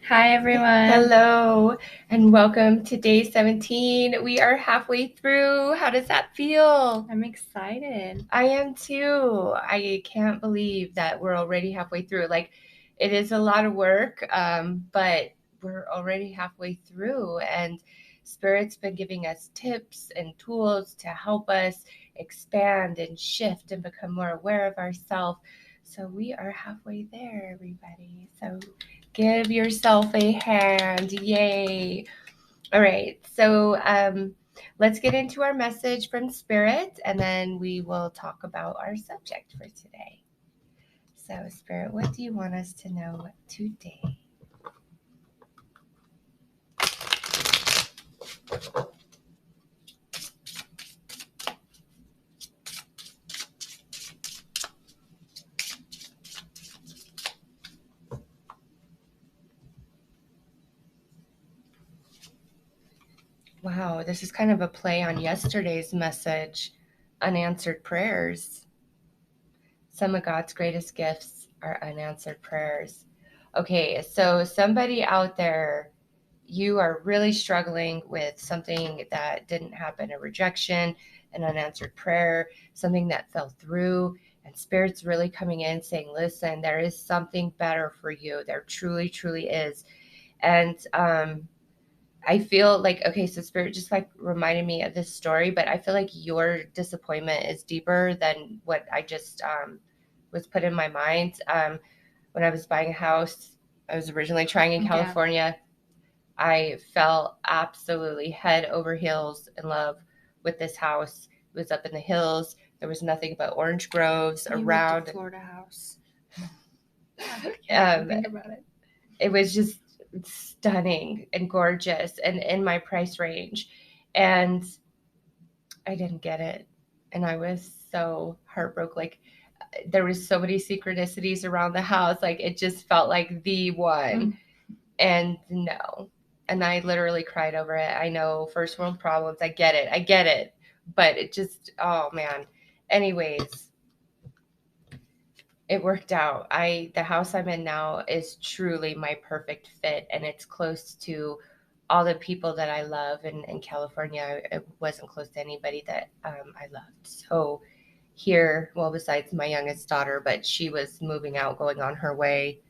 Hi, everyone. Hello, and welcome to day 17. We are halfway through. How does that feel? I'm excited. I am too. I can't believe that we're already halfway through. Like, it is a lot of work, but we're already halfway through. And Spirit's been giving us tips and tools to help us expand and shift and become more aware of ourselves. So we are halfway there, everybody. So give yourself a hand. Yay. All right. So let's get into our message from Spirit, and then we will talk about our subject for today. So, Spirit, what do you want us to know today? Wow, this is kind of a play on yesterday's message, unanswered prayers. Some of God's greatest gifts are unanswered prayers. Okay, so somebody out there, you are really struggling with something that didn't happen, a rejection, an unanswered prayer, something that fell through, and Spirit's really coming in saying, listen, there is something better for you. There truly, truly is. And I feel like, okay, so Spirit just like reminded me of this story, but I feel like your disappointment is deeper than what I just was put in my mind. When I was buying a house, I was originally trying in California. I fell absolutely head over heels in love with this house. It was up in the hills. There was nothing but orange groves around. Florida house. Think about it. It was just stunning and gorgeous and in my price range. And I didn't get it. And I was so heartbroken. Like, there was so many synchronicities around the house. Like, it just felt like the one. And no. And I literally cried over it. I know, first world problems. I get it. But it just, oh man. Anyways, it worked out. The house I'm in now is truly my perfect fit, and it's close to all the people that I love. In California, I wasn't close to anybody that I loved. So here, well, besides my youngest daughter, but she was moving out, going on her way,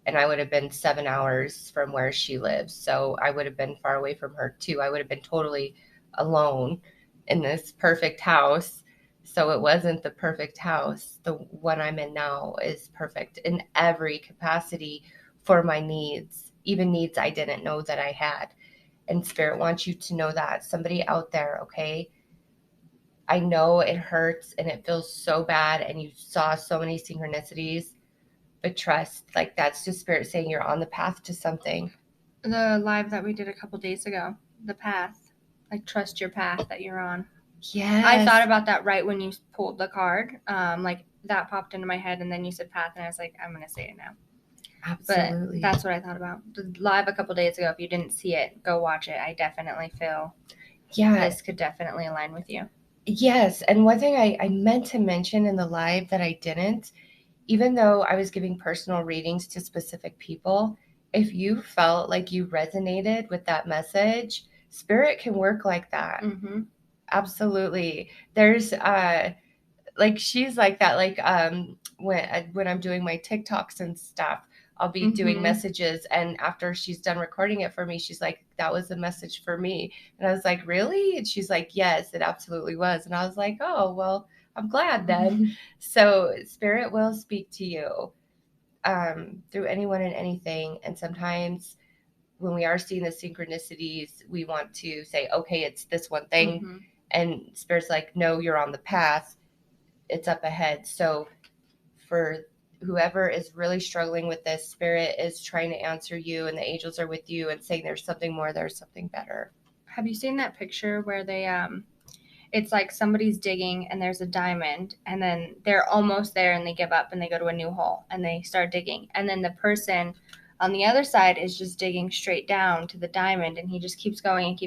and I would have been 7 hours from where she lives. So I would have been far away from her too. I would have been totally alone in this perfect house. So it wasn't the perfect house. The one I'm in now is perfect in every capacity for my needs, even needs I didn't know that I had. And Spirit wants you to know that. Somebody out there, okay? I know it hurts and it feels so bad, and you saw so many synchronicities, but trust, like, that's just Spirit saying you're on the path to something. The live that we did a couple days ago, the path, like trust your path that you're on. Yes. I thought about that right when you pulled the card. Like that popped into my head, and then you said path, and I was like, I'm gonna say it now. Absolutely. But that's what I thought about. The live a couple days ago. If you didn't see it, go watch it. I definitely feel this could definitely align with you. Yes. And one thing I meant to mention in the live that I didn't, even though I was giving personal readings to specific people, if you felt like you resonated with that message, Spirit can work like that. Mm-hmm. Absolutely. There's like, she's like that. Like, when I'm doing my TikToks and stuff, I'll be doing messages, and after she's done recording it for me, she's like, that was a message for me. And I was like, really? And she's like, yes, it absolutely was. And I was like, oh, well, I'm glad then. So Spirit will speak to you through anyone and anything. And sometimes when we are seeing the synchronicities, we want to say, okay, it's this one thing. And Spirit's like, no, you're on the path. It's up ahead. So for whoever is really struggling with this, Spirit is trying to answer you, and the angels are with you and saying there's something more, there's something better. Have you seen that picture where they it's like somebody's digging and there's a diamond, and then they're almost there and they give up and they go to a new hole and they start digging, and then the person on the other side is just digging straight down to the diamond, and he just keeps going,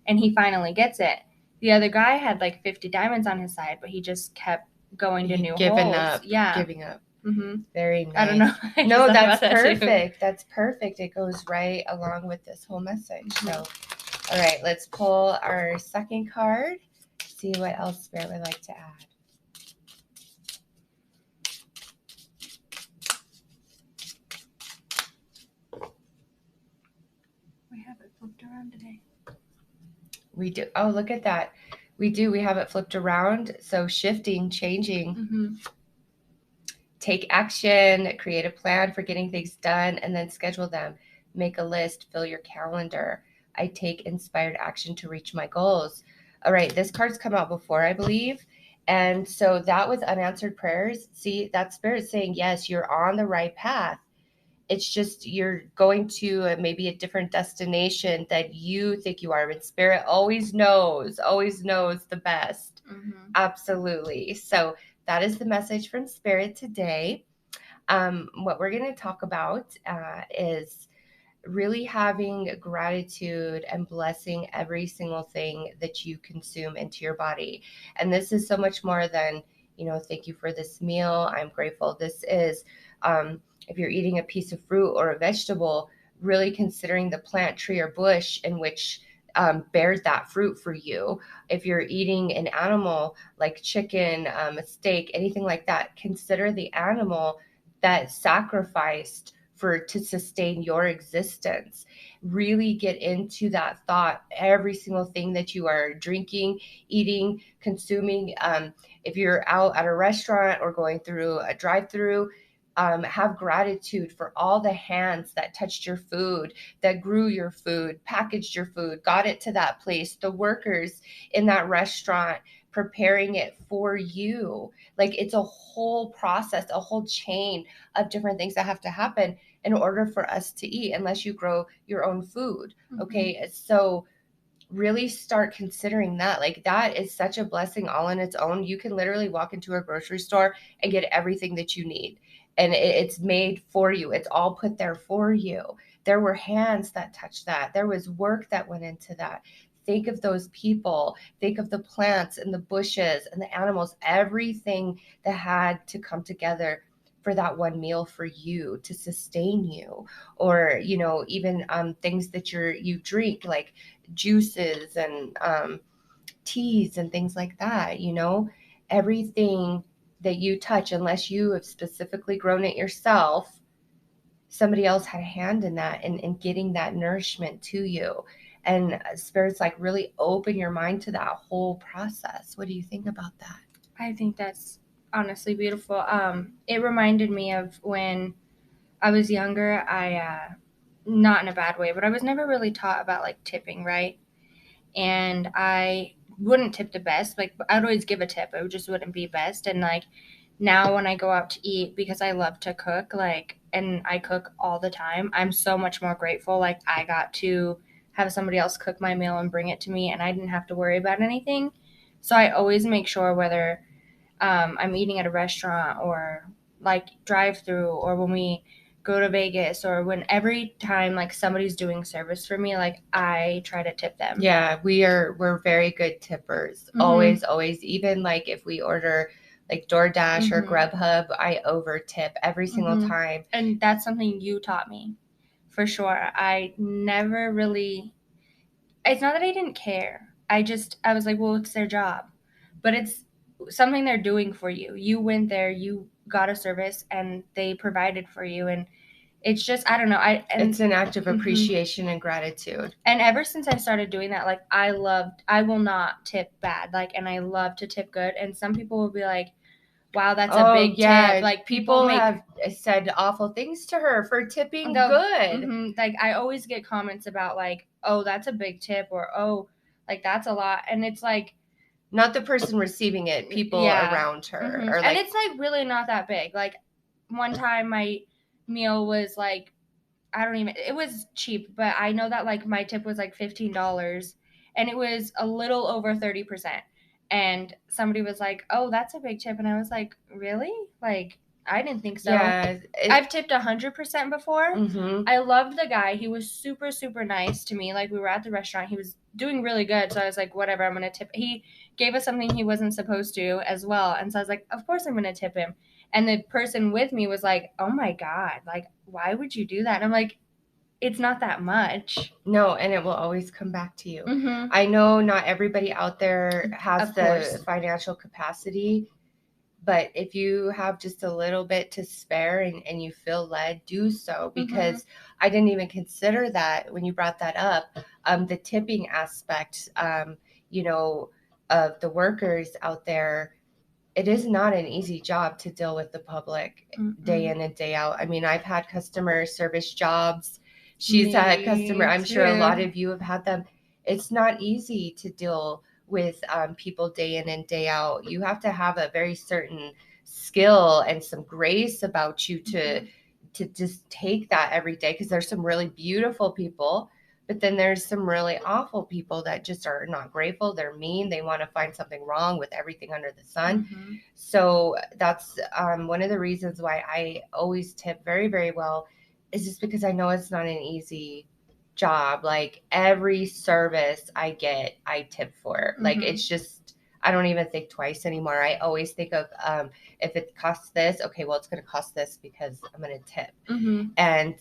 and he finally gets it. The other guy had like 50 diamonds on his side, but he just kept going to new holes. Giving up. Mm-hmm. Very nice. I don't know. No, that's perfect. That's perfect. It goes right along with this whole message. Mm-hmm. So, all right, let's pull our second card. See what else Spirit would like to add. We have it flipped around today. We do. Oh, look at that. We do. We have it flipped around. So shifting, changing. Mm-hmm. Take action, create a plan for getting things done, and then schedule them. Make a list, fill your calendar. I take inspired action to reach my goals. All right, this card's come out before, I believe. And so that was unanswered prayers. See, that Spirit saying, yes, you're on the right path. It's just you're going to maybe a different destination that you think you are. But Spirit always knows the best. Mm-hmm. Absolutely. So that is the message from Spirit today. What we're going to talk about is really having gratitude and blessing every single thing that you consume into your body. And this is so much more than, thank you for this meal. I'm grateful. This is, if you're eating a piece of fruit or a vegetable, really considering the plant, tree, or bush in which bears that fruit for you. If you're eating an animal like chicken, a steak, anything like that, consider the animal that sacrificed to sustain your existence. Really get into that thought. Every single thing that you are drinking, eating, consuming, if you're out at a restaurant or going through a drive-through, have gratitude for all the hands that touched your food, that grew your food, packaged your food, got it to that place, the workers in that restaurant preparing it for you. Like, it's a whole process, a whole chain of different things that have to happen in order for us to eat, unless you grow your own food. Okay. So really start considering that. Like, that is such a blessing all in its own. You can literally walk into a grocery store and get everything that you need, and it's made for you. It's all put there for you. There were hands that touched that. There was work that went into that. Think of those people. Think of the plants and the bushes and the animals, everything that had to come together for that one meal for you to sustain you. Or, even things that you drink, like juices and teas and things like that. Everything that you touch, unless you have specifically grown it yourself, somebody else had a hand in that and getting that nourishment to you. And Spirit's like, really open your mind to that whole process. What do you think about that? I think that's honestly beautiful. It reminded me of when I was younger. Not in a bad way, but I was never really taught about like tipping, right? And I wouldn't tip the best. Like, I'd always give a tip. It just wouldn't be best. And like now when I go out to eat, because I love to cook, like, and I cook all the time, I'm so much more grateful. Like, I got to have somebody else cook my meal and bring it to me, and I didn't have to worry about anything. So I always make sure, whether I'm eating at a restaurant or like drive through, or when we go to Vegas, or when every time like somebody's doing service for me, like I try to tip them. Yeah, we're very good tippers. Always, even like if we order like DoorDash or Grubhub, I over tip every single time. And that's something you taught me, for sure. I never really, it's not that I didn't care. I was like, well, it's their job. But it's something they're doing for you. You went there, you got a service, and they provided for you. And it's just, I don't know. It's an act of appreciation and gratitude. And ever since I started doing that, like, I will not tip bad. Like, and I love to tip good. And some people will be like, wow, that's a big tip. Like, people have said awful things to her for tipping good. Like, I always get comments about like, oh, that's a big tip, or oh, like, that's a lot. And it's like, not the person receiving it, people around her. Or and it's like really not that big. Like, one time my meal was like, it was cheap, but I know that like my tip was like $15, and it was a little over 30%. And somebody was like, oh, that's a big tip. And I was like, really? Like, I didn't think so. Yeah, I've tipped 100% before. I loved the guy. He was super, super nice to me. Like, we were at the restaurant. He was doing really good. So I was like, whatever, I'm going to tip. He gave us something he wasn't supposed to as well. And so I was like, of course I'm going to tip him. And the person with me was like, oh my God, like, why would you do that? And I'm like, it's not that much. No, and it will always come back to you. Mm-hmm. I know not everybody out there has Of the course. financial capacity, but if you have just a little bit to spare and you feel led, do so, because I didn't even consider that when you brought that up. The tipping aspect, you know, of the workers out there, it is not an easy job to deal with the public day in and day out. I mean, I've had customer service jobs. She's had customer, I'm sure a lot of you have had them. It's not easy to deal with people day in and day out. You have to have a very certain skill and some grace about you to just take that every day, because there's some really beautiful people, but then there's some really awful people that just are not grateful. They're mean. They want to find something wrong with everything under the sun. So that's one of the reasons why I always tip very, very well, is just because I know it's not an easy job. Like every service I get, I tip for. Like it's just, I don't even think twice anymore. I always think of if it costs this, okay, well, it's going to cost this because I'm going to tip. And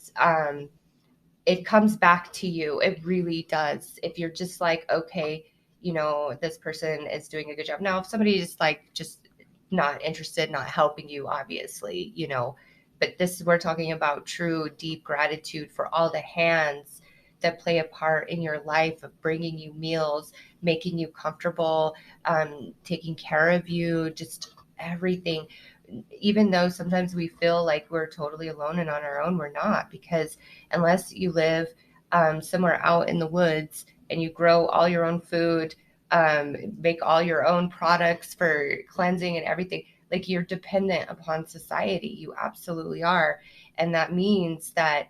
it comes back to you. It really does. If you're just like, okay, you know, this person is doing a good job. Now, if somebody is like just not interested, not helping you, obviously, you know, but this we're talking about true, deep gratitude for all the hands that play a part in your life of bringing you meals, making you comfortable, taking care of you, just everything. Even though sometimes we feel like we're totally alone and on our own, we're not, because unless you live somewhere out in the woods and you grow all your own food, make all your own products for cleansing and everything, like you're dependent upon society. You absolutely are. And that means that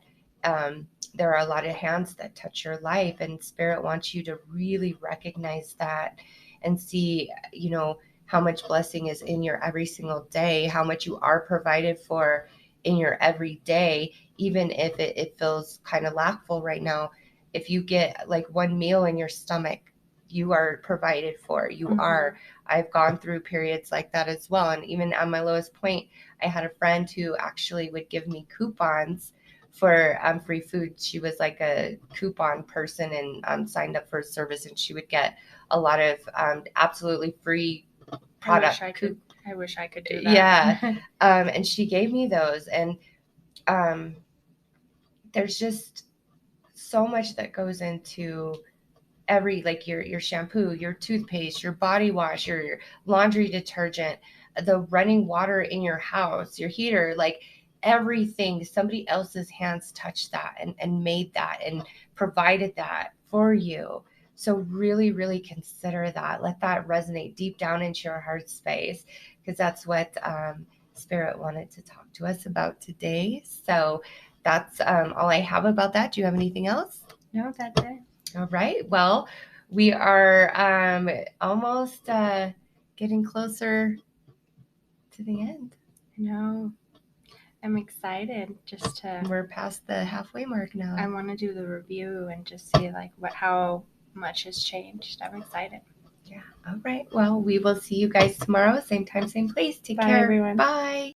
there are a lot of hands that touch your life, and Spirit wants you to really recognize that and see, you know, how much blessing is in your every single day, how much you are provided for in your everyday, even if it feels kind of lackful right now. If you get like one meal in your stomach, you are provided for. You are. I've gone through periods like that as well. And even at my lowest point, I had a friend who actually would give me coupons for free food. She was like a coupon person and signed up for a service, and she would get a lot of absolutely free product. I wish I could do that. Yeah. And she gave me those. And there's just so much that goes into every, like your shampoo, your toothpaste, your body wash, your laundry detergent, the running water in your house, your heater, like everything. Somebody else's hands touched that and made that and provided that for you. So really, really consider that. Let that resonate deep down into your heart space, because that's what Spirit wanted to talk to us about today. So that's all I have about that. Do you have anything else? No, that's it. All right. Well, we are almost getting closer to the end. No, I'm excited just to. We're past the halfway mark now. I want to do the review and just see like how much has changed. I'm excited. Yeah. All right. Well, we will see you guys tomorrow. Same time, same place. Take care. Everyone. Bye.